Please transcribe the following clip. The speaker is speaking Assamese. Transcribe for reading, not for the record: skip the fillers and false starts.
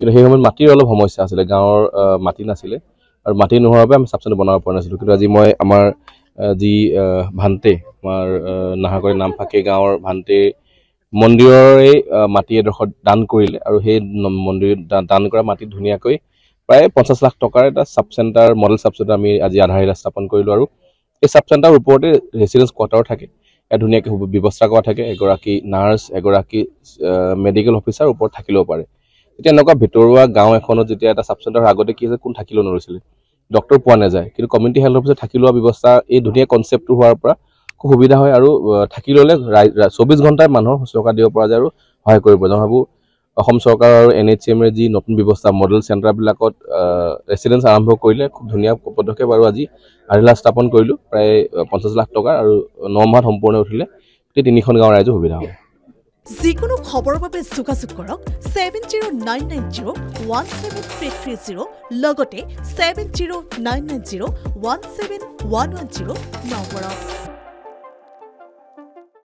কিন্তু সেই সময়ত মাটিৰ অলপ সমস্যা আছিলে গাঁৱৰ মাটি নাছিলে আৰু মাটি নোহোৱাৰ বাবে আমি চাব চেণ্টাৰ বনাব পৰা নাছিলোঁ কিন্তু আজি মই আমাৰ যি ভান্তে আমাৰ নাহাকৰি নামফাকে গাঁৱৰ ভান্তে মন্দিৰৰে মাটি এডোখৰ দান কৰিলে আৰু সেই মন্দিৰ দান কৰা মাটি ধুনীয়াকৈ প্ৰায় 50 লাখ টকাৰ এটা sub centre model sub centre আমি আজি আধাৰশিলা স্থাপন কৰিলোঁ আৰু এই চাব চেণ্টাৰৰ ওপৰতে ৰেচিডেন্স কোৱাৰ্টাৰ থাকে ইয়াত ধুনীয়াকৈ ব্যৱস্থা কৰা থাকে এগৰাকী নাৰ্ছ এগৰাকী মেডিকেল অফিচাৰ ওপৰত থাকিলেও পাৰে এতিয়া এনেকুৱা ভিতৰুৱা গাঁও এখনত যেতিয়া এটা চাব চেণ্টাৰ আগতে কি হৈছে কোন থাকিলেও নৰৈছিলে ডক্টৰ পোৱা নাযায় কিন্তু কমিউনিটি হেল্থ অফিচাৰ থাকি লোৱা ব্যৱস্থা এই ধুনীয়া কনচেপ্টটো হোৱাৰ পৰা খুব সুবিধা হয় আৰু থাকি ল'লে 24 ঘণ্টাৰ মানুহৰ শুশ্ৰূষা দিব পৰা যায় আৰু সহায় কৰিব যায় ভাবোঁ অসম চৰকাৰ আৰু NHMৰ যি নতুন ব্যৱস্থা মডেল চেণ্টাৰবিলাকত ৰেচিডেন্স আৰম্ভ কৰিলে খুব ধুনীয়া পদক্ষেপ আৰু আজি আধাৰশিলা স্থাপন কৰিলোঁ প্ৰায় 50 লাখ টকা আৰু 9 মাহত সম্পূৰ্ণ উঠিলে গোটেই 3খন গাঁৱৰ ৰাইজৰ সুবিধা হ'ব যিকোনো খবৰৰ বাবে যোগাযোগ কৰক 7099017330 লগতে 7099017110 নম্বৰত